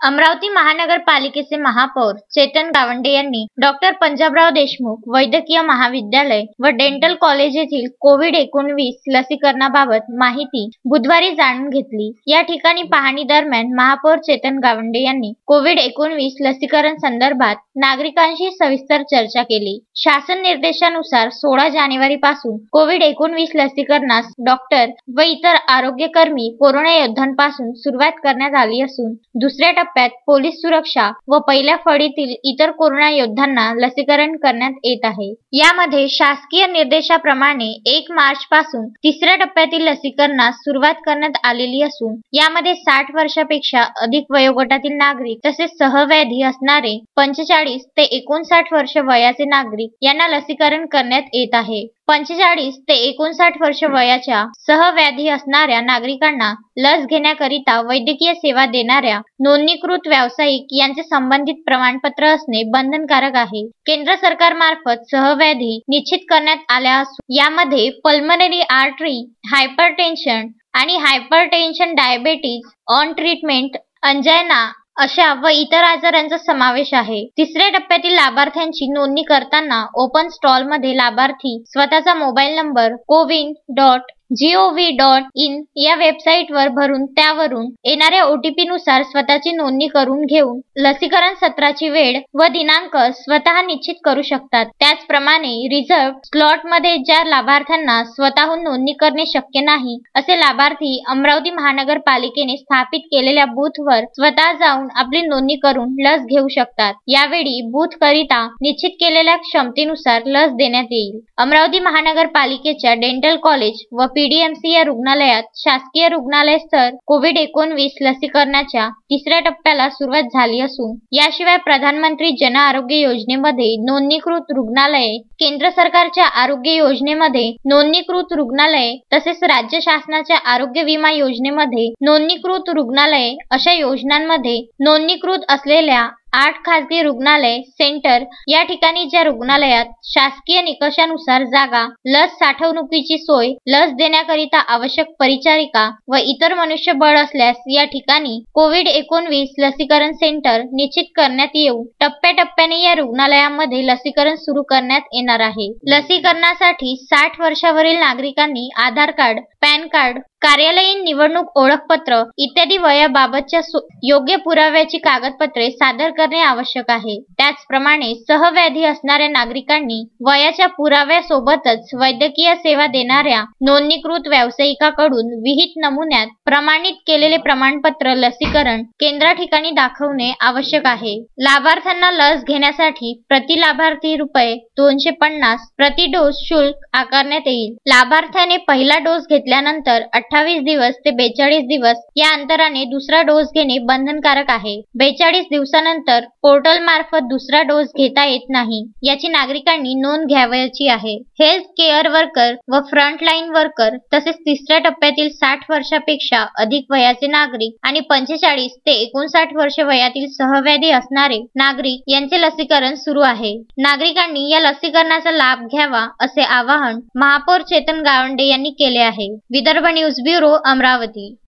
अमरावती महानगरपालिकेचे महापौर चेतन गावंडे यांनी डॉक्टर पंजाबराव देशमुख वैद्यकीय महाविद्यालय व डेंटल कॉलेज येथील कोविड-19 लसीकरणाबाबत माहिती बुधवारी जाणून घेतली। या ठिकाणी पाहणी दरम्यान महापौर चेतन गावंडे यांनी कोविड-19 लसीकरण संदर्भात नागरिकांशी सविस्तर चर्चा केली। शासन निर्देशानुसार 16 जानेवारी पासून कोविड-19 लसीकरणास डॉक्टर व इतर आरोग्यकर्मी कोरोना योद्ध्यांपासून सुरुवात करण्यात आली असून दुसऱ्या टप्प्यात पोलीस सुरक्षा व पहिल्या फळीतील इतर कोरोना योद्ध्यांना लसीकरण करण्यात येत आहे। यामध्ये शासकीय निर्देशाप्रमाणे 1 मार्च पासून तिसऱ्या टप्प्यातील लसीकरणास सुरुवात करण्यात आलेली असून यामध्ये 60 वर्षापेक्षा अधिक वयोगटातील नागरिक तसेच सहव्याधी असणारे 45 ते 59 वर्ष वयाचे नागरिक यांना लसीकरण करण्यात येत आहे। 45 ते 59 वर्ष वयाच्या सहव्याधी असणाऱ्या नागरिकांना लस घेण्याकरिता वैद्यकीय सेवा देणाऱ्या नोंदणीकृत व्यावसायिक यांचे संबंधित प्रमाणपत्र असणे बंधनकारक आहे। केंद्र सरकारमार्फत सहव्याधी निश्चित करण्यात आल्या असून यामध्ये पल्मनरी आर्टरी हायपरटेन्शन आणि हायपरटेन्शन डायबिटीज ऑन ट्रीटमेंट अंजायना अशा व इतर आजारांचा समावेश आहे। तिसऱ्या टप्प्यातील लाभार्थ्यांची नोंदणी करताना ओपन स्टॉलमध्ये लाभार्थी स्वतःचा मोबाईल नंबर cowin.gov.in या वेबसाईटवर भरून त्यावरून येणाऱ्या OTP नुसार स्वतःची नोंदणी करून घेऊन लसीकरण सत्राची वेळ व दिनांक स्वतः निश्चित करू शकतात। त्याचप्रमाणे रिझर्व्ड स्लॉटमध्ये ज्या लाभार्थ्यांना स्वतःहून नोंदणी करणे शक्य नाही असे लाभार्थी अमरावती महानगरपालिकेने स्थापित केलेल्या बूथवर स्वतः जाऊन आपली नोंदणी करून लस घेऊ शकतात। यावेळी बूथ करिता निश्चित केलेल्या क्षमतेनुसार लस देण्यात येईल। अमरावती महानगरपालिकेच्या डेंटल कॉलेज व PDMC या रुग्णालयात शासकीय रुग्णालय स्तर कोविड-19 लसीकरणाच्या तिसऱ्या टप्प्याला सुरुवात झाली असून याशिवाय प्रधानमंत्री जन आरोग्य योजनेमध्ये नोंदणीकृत रुग्णालये, केंद्र सरकारच्या आरोग्य योजनेमध्ये नोंदणीकृत रुग्णालये तसेच राज्य शासनाच्या आरोग्य विमा योजनेमध्ये नोंदणीकृत रुग्णालये अशा योजनांमध्ये नोंदणीकृत असलेल्या 8 खासगी रुग्णालय सेंटर या ठिकाणी ज्या रुग्णालयात शासकीय निकषानुसार जागा, लस साठवणुकीची सोय, लस देण्याकरिता आवश्यक परिचारिका व इतर मनुष्यबळ असल्यास या ठिकाणी कोविड-19 लसीकरण सेंटर निश्चित करण्यात येऊन टप्प्याटप्प्याने या रुग्णालयामध्ये लसीकरण सुरू करण्यात येणार आहे। लसीकरणासाठी 60 वर्षावरील नागरिकांनी आधार कार्ड, पॅन कार्ड, कार्यालयीन निवडणूक ओळखपत्र इत्यादी वयाबाबतच्या योग्य पुराव्याची कागदपत्रे सादर करणे आवश्यक आहे। त्याचप्रमाणे सहव्याधी असणाऱ्या नागरिकांनी वयाच्या पुराव्यासोबतच वैद्यकीय सेवा देणाऱ्या नोंदणीकृत व्यावसायिकाकडून विहित नमुन्यात प्रमाणित केलेले प्रमाणपत्र लसीकरण केंद्रा ठिकाणी दाखवणे आवश्यक आहे। लाभार्थ्यांना लस घेण्यासाठी प्रति लाभार्थी ₹250 प्रति डोस शुल्क आकारण्यात येईल। लाभार्थ्याने पहिला डोस घेतल्यानंतर 28 दिवस ते 42 दिवस या अंतराने दुसरा डोस घेणे बंधनकारक आहे। 42 दिवसानंतर पोर्टल मार्फत दुसरा डोस घेता येत नाही याची नागरिकांनी नोंद घ्यावयाची आहे। हेल्थ केअर वर्कर व फ्रंटलाईन वर्कर तसेच तिसऱ्या टप्प्यातील 60 वर्षापेक्षा अधिक वयाचे नागरिक आणि 45 ते 59 वर्ष वयातील सहव्याधी असणारे नागरिक यांचे लसीकरण सुरू आहे। नागरिकांनी या लसीकरणाचा लाभ घ्यावा असे आवाहन महापौर चेतन गावंडे यांनी केले आहे। Vidarbha news bureau, Amravati.